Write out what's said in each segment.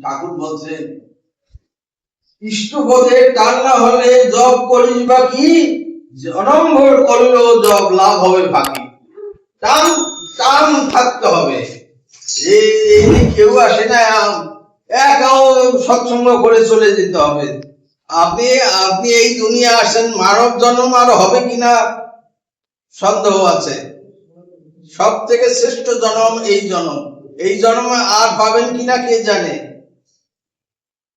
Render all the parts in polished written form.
ঠাকুর বলছেন ইষ্টপদে টান না হলে জপ করিস বা কি, জনমভর করলেও জপ লাভ হবে বাকি। টান টান থাকতে হবে। কেউ আসে না একাও সৎসঙ্গ করে চলে যেতে হবে। আপনি আপনি এই দুনিয়া আসেন, মানব জন্ম আর হবে কিনা সন্দেহ আছে। সব থেকে শ্রেষ্ঠ জন্ম এই জন্ম। এই জন্মে আর পাবেন কিনা কে জানে,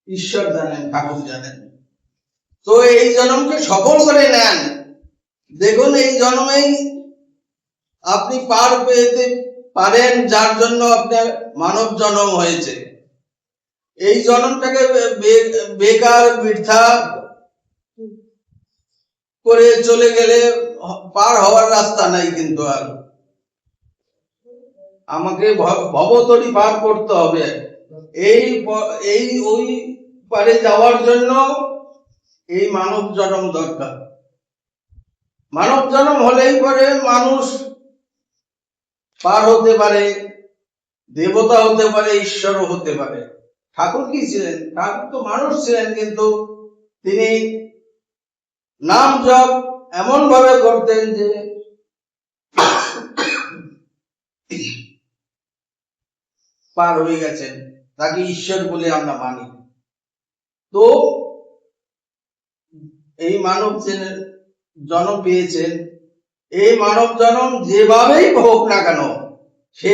ঈশ্বর জানেন, ঠাকুর জানেন। তো এই জন্মকে সফল করে নেন। দেখুন এই জন্মেই আপনি পার পেতে পারেন যার জন্য আপনার মানব জন্ম হয়েছে। এই জন্মটাকে বেকার বৃথা করে চলে গেলে পার হওয়ার রাস্তা নাই। কিন্তু আর আমাকে ভবতরী পার করতে হবে। এই ওই পারে যাওয়ার জন্য এই মানব জন্ম দরকার। মানব জন্ম হলেই পরে মানুষ পার হতে পারে, দেবতা হতে পারে, ঈশ্বরও হতে পারে। ঠাকুর কি ছিলেন? ঠাকুর তো মানুষ ছিলেন, কিন্তু তিনি নাম জপ এমন ভাবে করতেন যে পার হয়ে গেছেন, তাকে ঈশ্বর বলে আমরা মানি। তো এই মানব জন্ম পেয়েছেন, এই মানব জন্ম যেভাবেই হোক না কেন, সে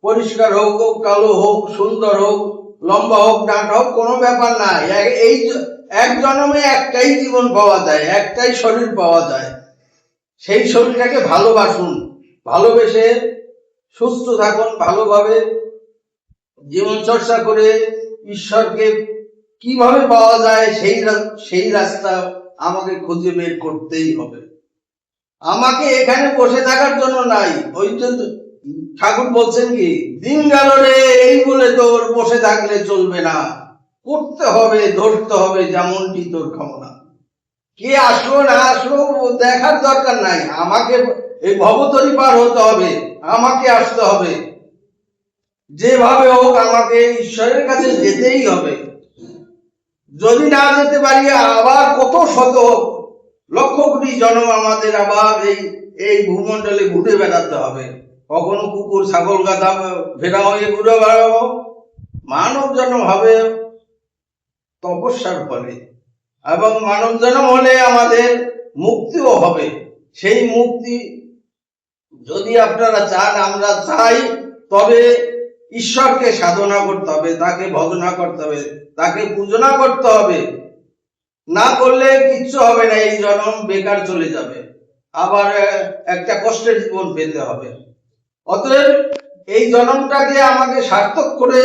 পরিষ্কার হোক, কালো হোক, সুন্দর হোক, লম্বা হোক, ডাঁটা হোক, কোনো ব্যাপার নাই। এই এক জন্মে একটাই জীবন পাওয়া যায়, একটাই শরীর পাওয়া যায়। সেই শরীরটাকে ভালোবাসুন, ভালোবেসে সুস্থ থাকুন, ভালোভাবে জীবন চর্চা করে ঈশ্বরকে কিভাবে পাওয়া যায় সেই রাস্তা আমাকে খুঁজে বের করতেই হবে। আমাকে এখানে বসে থাকার জন্য নাই। ওই জন্য ঠাকুর বলছেন কি, দিন গেল রে এই বলে তোর বসে থাকলে চলবে না, করতে হবে, ধরতে হবে যেমনটি তোর ক্ষমতা। কে আসলো না আসলো দেখার দরকার নাই। আমাকে এই ভবতরী পার হতে হবে, আমাকে আসতে হবে, যেভাবে হোক আমাকে ঈশ্বরের কাছে যেতেই হবে। যদি না যেতে পারি আবার কত শত লক্ষ কোটি জন্ম আমাদের আবার এই ভূমণ্ডলে ঘুরে বেড়াতে হবে। কখনো কুকুর, ছাগল, গাধা ভেড়া হয়ে ঘুরে বেড়াবো। মানব জন্ম হবে তপস্যার ফলে, এবং মানব জন্ম হলে আমাদের মুক্তিও হবে। সেই মুক্তি যদি আপনারা চান, আমরা চাই, তবে ঈশ্বরকে সাধনা করতে হবে, তাকে ভজনা করতে হবে, তাকে পূজনা করতে হবে। না করলে কিচ্ছু হবে না, এই জন্ম বেকার চলে যাবে, আবার একটা কষ্টের জীবন পেতে হবে। অতএব এই জন্মটাকে আমাকে সার্থক করে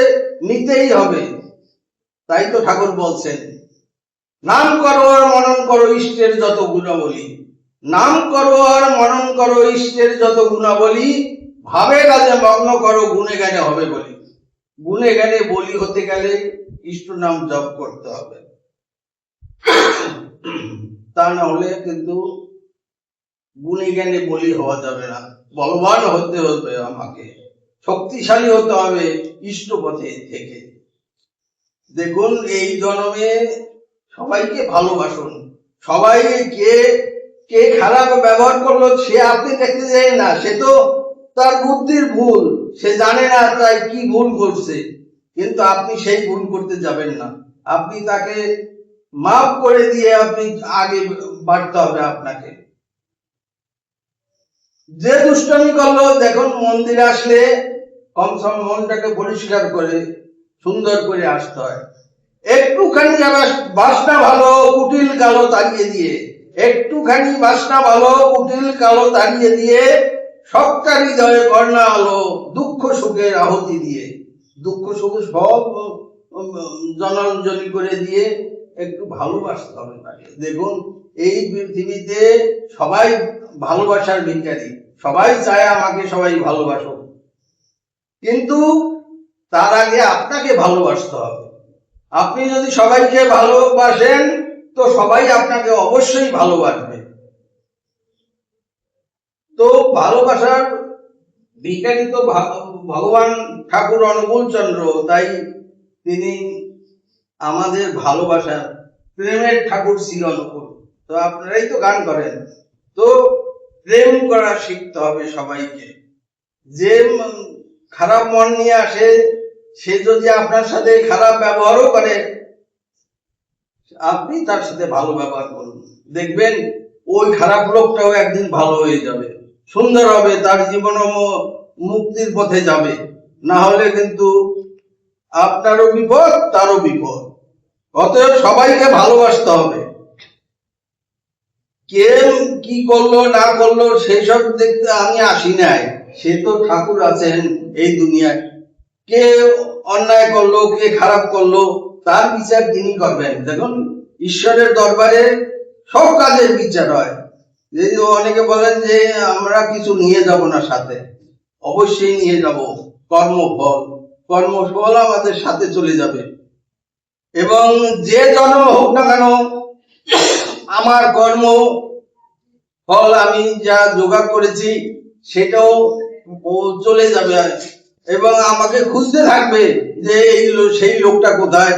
নিতেই হবে। তাই তো ঠাকুর বলছেন, নাম করো আর মনন করো ইষ্টের যত গুণাবলী। নাম করো আর মনন করো ইষ্টের যত গুণাবলী, ভাবে কাজে মগ্ন করো গুণে জ্ঞানে হবে বলি। গুণে জ্ঞানে বলি হতে গেলে ইষ্ট নাম জপ করতে হবে। তা না হলে কিন্তু গুণে জ্ঞানে বলি হওয়া যাবে না। বলবান হতে হবে, আমাকে শক্তিশালী হতে হবে ইষ্ট পথে থেকে। দেখুন এই জন্মে সবাইকে ভালোবাসুন। সবাই কে খারাপ ব্যবহার করলো সে আপনি দেখতে যান না, সে তো তার বুদ্ধির ভুল, সে জানে না তাই কি ভুল করছে, কিন্তু আপনি সেই ভুল করতে যাবেন না। আপনি তাকে মাফ করে দিয়ে আপনি আগে বাড়তে হবে। আপনাকে যে দুষ্টামি করলো, দেখুন মন্দিরে আসলে কমসম মনটাকে পরিষ্কার করে সুন্দর করে আসতে হয়। একটুখানি বাসনা ভালো কুটিল কালো তাড়িয়ে দিয়ে, একটুখানি বাসনা ভালো কুটিল কালো তাড়িয়ে দিয়ে, সবটা হৃদয়ে কর্ণা আলো দুঃখ সুখের আহুতি দিয়ে। দুঃখ সুখ সব জনাঞ্জলি করে দিয়ে একটু ভালোবাসতে হবে তাকে। দেখুন এই পৃথিবীতে সবাই ভালোবাসার ভিখারি, সবাই চায় আমাকে সবাই ভালোবাসুক, কিন্তু তার আগে আপনাকে ভালোবাসতে হবে। আপনি যদি সবাইকে ভালোবাসেন তো সবাই আপনাকে অবশ্যই ভালোবাসবে। তো ভালোবাসার ভিখারি তো ভগবান ঠাকুর অনুকূল চন্দ্র। তাই তিনি আমাদের ভালোবাসার প্রেমের ঠাকুর ছিল অনুকূল। তো আপনারাই তো গান করেন, তো প্রেম করা শিখতে হবে সবাইকে। যে খারাপ মন নিয়ে আসে, সে যদি আপনার সাথে খারাপ ব্যবহারও করে, আপনি তার সাথে ভালো ব্যবহার করুন, দেখবেন ওই খারাপ লোকটাও একদিন ভালো হয়ে যাবে, সুন্দর হবে, তার জীবন মুক্তির পথে যাবে। না হলে কিন্তু আপনারও বিপদ, তারও বিপদ। অতএব সবাইকে ভালোবাসতে হবে। কে কি করলো না করলো সেসব দেখতে আমি আসি নাই, সে তো ঠাকুর আছেন এই দুনিয়ায়। কে অন্যায় করলো, কে খারাপ করলো, তার বিচার তিনি করবেন। দেখুন, ঈশ্বরের দরবারে সব কাজের বিচার হয়। যদি অনেকে বলেন যে আমরা কিছু নিয়ে যাব না সাথে, অবশ্যই নিয়ে যাব। কর্মফল, কর্মফল আমাদের সাথে চলে যাবে। এবং যে জন্ম হোক না কেন, আমার কর্ম ফল আমি যা জোগাড় করেছি সেটাও চলে যাবে, এবং আমাকে খুঁজতে থাকবে যে সেই লোকটা কোথায়।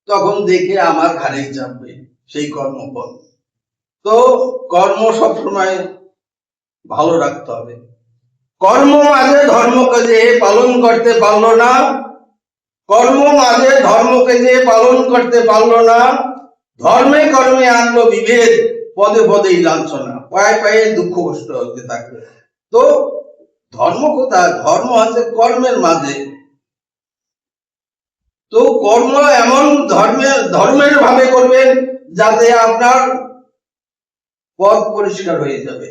তখন দেখে আমার ঘাড়েই চাপবে সেই কর্মফল। তো কর্ম সবসময় ভালো রাখতে হবে। কর্ম মাঝে ধর্মকে যে পালন করতে পারলো না, কর্ম মাঝে ধর্মকে যে পালন করতে পারলো না, ধর্মে কর্মে আনলো বিভেদ, পদে পদেই লাঞ্ছনা, পায়ে পায়ে দুঃখ কষ্ট হতে থাকবে। তো ধর্ম কোথায়? ধর্ম আছে কর্মের মাঝে। তো কর্ম এমন ধর্মের ভাবে করবেন যাতে আপনার পথ পরিষ্কার হয়ে যাবে।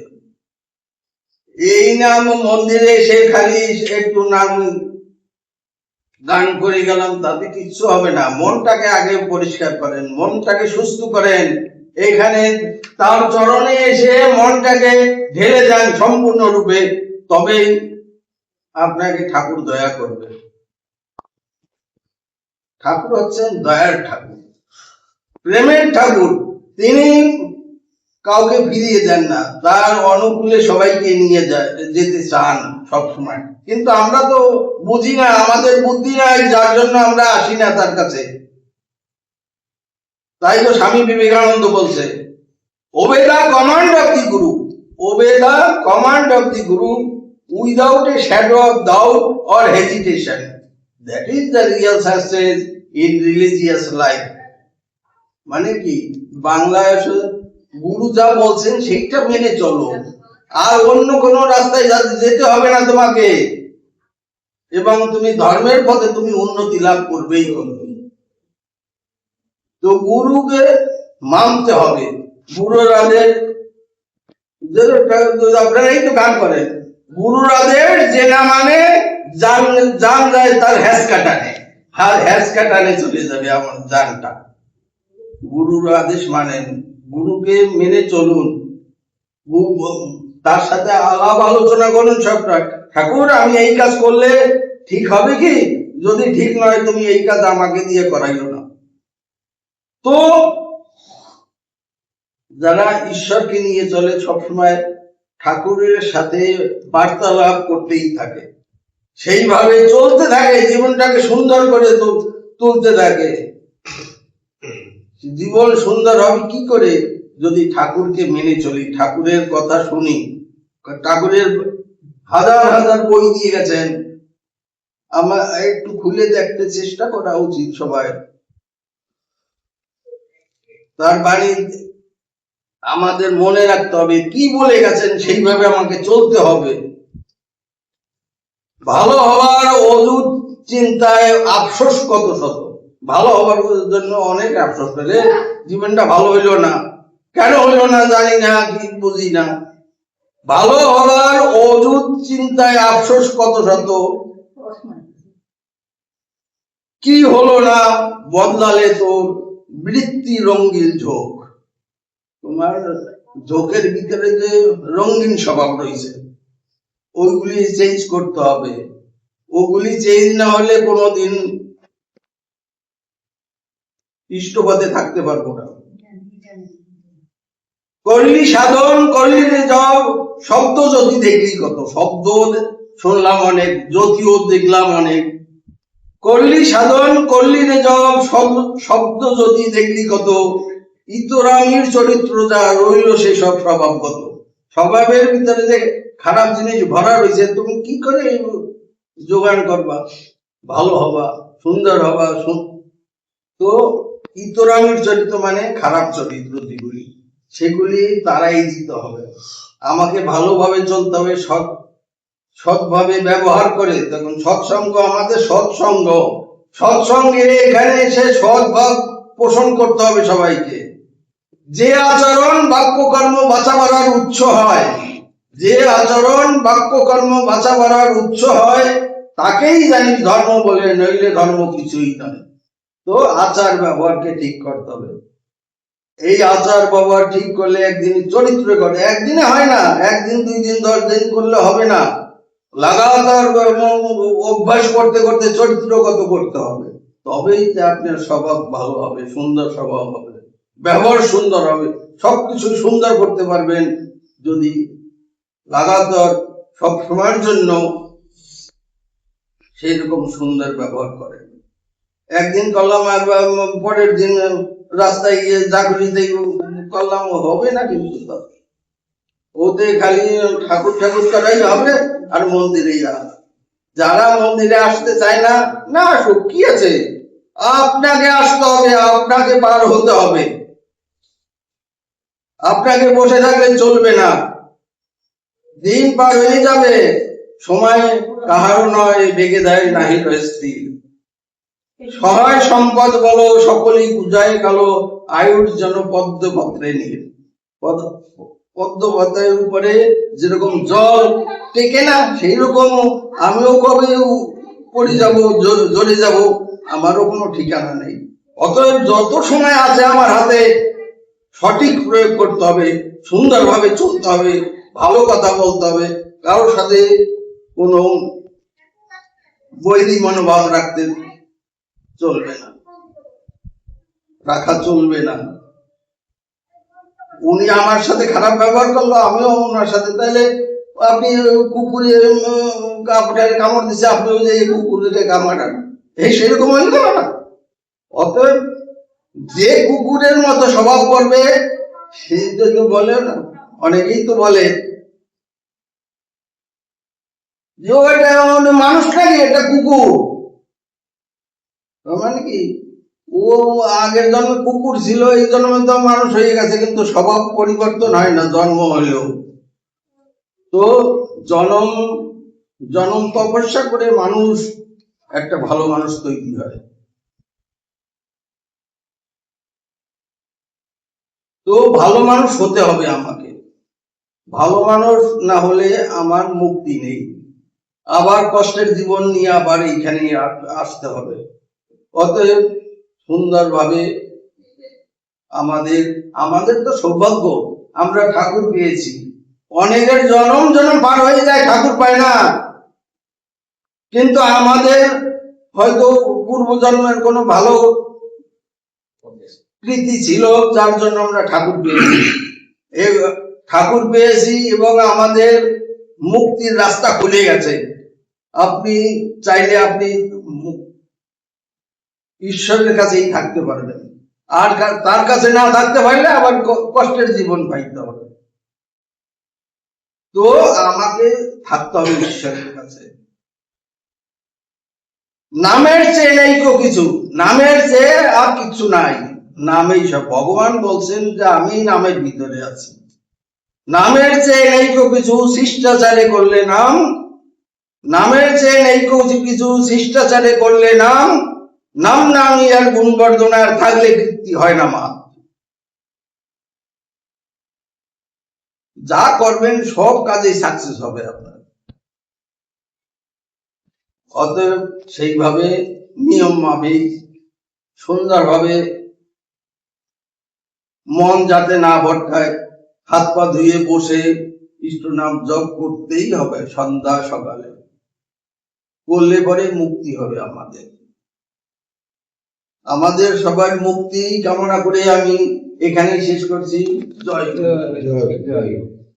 এই নাম মন্দিরে এসে খালি একটু নাম গান করে গেলাম তাতে কিচ্ছু হবে না। মনটাকে আগে পরিষ্কার করেন, মনটাকে সুস্থ করেন। এখানে তার চরণে এসে মনটাকে ঢেলে যান সম্পূর্ণরূপে, তবেই আপনাকে ঠাকুর দয়া করবে। ঠাকুর হচ্ছেন দয়ার ঠাকুর, প্রেমের ঠাকুর। তিনি কাউকে ফিরিয়ে দেন না, তার অনুকূলে সবাইকে নিয়ে যেতে চান সবসময়। কিন্তু আমরা তো বুঝি না, আমাদের বুদ্ধি নাই, যার জন্য আমরা আসি না তার কাছে। তাই তো স্বামী বিবেকানন্দ বলছে, obey the command of the guru, obey the command of the guru without a shadow of doubt or hesitation, that is the real success in religious life. মানে কি, বাংলায় গুরু যা বলছেন সেইটা মেনে চলো, আর অন্য কোনো রাস্তায় যেতে হবে না তোমাকে, এবং তুমি ধর্মের পথে তুমি উন্নতি লাভ করবেই করবে। তো গুরুকে মানতে হবে। গুরুর আদেশ, আপনারাই তো গান করেন, গুরুর আদেশ যে না মানে জান যায় তার হ্যাস কাটানে, হ্যাস কাটানে চলে যাবে আমার জানটা। গুরুর আদেশ মানেন, গুরুকে মেনে চলুন, তার সাথে আলাপ আলোচনা করুন সবটা। ঠাকুর, আমি এই কাজ করলে ঠিক হবে কি? যদি ঠিক নয় তুমি এই কাজ আমাকে দিয়ে করাইও না। তো যারা ঈশ্বরকে নিয়ে চলে সবসময় ঠাকুরের সাথে বার্তালাপ করতেই থাকে, সেইভাবে চলতে থাকে, জীবনটাকে সুন্দর করে তুলতে থাকে। জীবন সুন্দর হবে কি করে? যদি ঠাকুরকে মেনে চলি, ঠাকুরের কথা শুনি। ঠাকুরের হাজার হাজার বই দিয়ে গেছেন, আমার একটু খুলে দেখতে চেষ্টা করা উচিত সবাই। তার বাণী আমাদের মনে রাখতে হবে, কি বলে গেছেন সেইভাবে আমাকে চলতে হবে। ভালো হওয়ার অযুত চিন্তায় আফসোস কত শত, ভালো হওয়ার জন্য অনেক আফসোস করে, জীবনটা ভালো হইলো না, কেন হইলো না জানি না, কি বুঝি না। ভালো হওয়ার অযুত চিন্তায় আফসোস কত শত, কি হলো না বদলালে তোর বৃত্তি রঙ্গিন ঝোঁক। তোমার ঝোঁকের ভিতরে যে রঙিন স্বভাব রয়েছে, ওইগুলি চেঞ্জ করতে হবে। ওগুলি চেঞ্জ না হলে কোনোদিন ইষ্টপথে থাকতে পারবো না। করলি সাধন করলি জব, শব্দ যদি দেখলি কত, শুনলাম অনেক, জ্যোতিও দেখলাম অনেক। করলি সাধন করলি রে জব, শব্দ জ্যোতি দেখলি কত, ইতরামির চরিত্র যা রইল সেসব স্বভাবগত। স্বভাবের ভিতরে যে খারাপ জিনিস ভরা রয়েছে, তুমি কি করে যোগান করবা, ভালো হবা, সুন্দর হবা? তো ইতরামির চরিত্র মানে খারাপ চরিত্র যেগুলি, সেগুলি তারাই দিতে হবে। আমাকে ভালোভাবে চলতে হবে, সৎভাবে ব্যবহার করে। তখন সৎসঙ্গ, আমাদের সৎসঙ্গে এখানে এসে সৎভাব পোষণ করতে হবে সবাইকে। যে আচরণ বাক্যকর্ম বাঁচা বাড়ার উৎস হয়, যে আচরণ বাক্যকর্ম বাঁচা বাড়ার উৎস হয়, তাকেই জানি ধর্ম বলে, নইলে ধর্ম কিছুই নয়। তো আচার ব্যবহারকে ঠিক করতে হবে। এই আচার ব্যবহার ঠিক করলে একদিন চরিত্র করে, একদিনে হয় না, একদিন 2 দিন 10 দিন করলে হবে না। লাগাতার অভ্যাস করতে করতে চরিত্রগত করতে হবে, তবেই আপনার স্বভাব ভালো হবে, সুন্দর স্বভাব হবে, ব্যবহার সুন্দর হবে, সবকিছু সুন্দর করতে পারবেন যদি লাগাতার সব সময়ের জন্য সেই রকম সুন্দর ব্যবহার করেন। একদিন করলাম আর পরের দিন রাস্তায় গিয়ে জাগরিতে করলাম, হবে না। কিন্তু ওতে খালি ঠাকুর করাই হবে আর মন্দিরে যারা মন্দিরে আসতে চায় না, না আসুক, কি আছে? আপনাকে আসতে হবে, আপনাকে পার হতে হবে। আপনাকে বসে থাকলে চলবে না, দিন পার হয়ে যাবে, সময় কাহারও নয়, বেগে দেয় নাহি স্থির। সহায় সম্পদ বলো সকলেই বুঝায় কালো, আয়ুর যেন পদ্মপত্রে নীল। পদ্মপত্রের উপরে যেরকম জল টেকে না, সেই রকম আমিও কবে পড়ে যাব, জ্বলে যাব, আমারও কোনো ঠিকানা নেই। অতএব যত সময় আছে আমার হাতে, সঠিক প্রয়োগ করতে হবে, সুন্দরভাবে চলতে হবে, ভালো কথা বলতে হবে, কারোর সাথে কোনো বৈরী মনোভাব রাখতে চলবে না, রাখা চলবে না। উনি আমার সাথে খারাপ ব্যবহার করলো, আমিও ওনার সাথে, তাহলে আপনি কুকুরে কামড় দিচ্ছে, আপনি যে কুকুরকে কামড়ান, সেরকম হয়ে গেল না? অতএব যে কুকুরের মতো স্বভাব করবে, সেই জন্য বলে না, অনেকেই তো বলে যে এটা মানুষ নাকি, এটা কুকুর। মানে কি, ও আগের জন্মে কুকুর ছিল, এই জন্মে তো মানুষ হয়ে গেছে, কিন্তু স্বভাব পরিবর্তন হয় না জন্ম হলেও। তো জনম তপস্যা করে মানুষ একটা ভালো মানুষ তৈরি হয়। তো ভালো মানুষ হতে হবে আমাকে, ভালো মানুষ না হলে আমার মুক্তি নেই, আবার কষ্টের জীবন নিয়ে আবার এইখানে আসতে হবে। অতএব সুন্দরভাবে আমাদের তো সৌভাগ্য, আমরা ঠাকুর পেয়েছি। অনেকের জনম পার হয়ে যায়, ঠাকুর পায় না। কিন্তু আমাদের হয়তো পূর্বজন্মের কোনো ভালো কৃতি ছিল, যার জন্য আমরা ঠাকুর পেয়েছি। ঠাকুর পেয়েছি এবং আমাদের মুক্তির রাস্তা খুলে গেছে। আপনি চাইলে আপনি ঈশ্বরের কাছেই থাকতে পারবেন, আর তার কাছে না থাকতে পারলে আবার কষ্টের জীবন পাইতে হবে। তো আমাকে থাকতে হবে ঈশ্বরের কাছে। নামের চেয়ে নেই কিছু, নামের চেয়ে আর কিছু নাই, নামেই সব। ভগবান বলছেন যে আমি নামের ভিতরে আছি। নামের চেয়ে নেই কিছু, শিষ্টাচারে করলে নাম, নামের চেয়ে নেই কিছু, শিষ্টাচারে করলে নাম, নাম নামি আর গুণবর্ধনার থাকলে কীর্তি হয় না মা। যা করবেন সব কাজেই সাকসেস হবে আপনার। অতএব সেইভাবে নিয়ম মাফিক সুন্দরভাবে মন যাতে না ভটকায়, হাত পা ধুয়ে বসে ইষ্ট নাম জপ করতেই হবে সন্ধ্যা সকালে, করলে পরে মুক্তি হবে আমাদের সবার মুক্তি কামনা করে আমি এখানেই শেষ করছি। জয় জয়।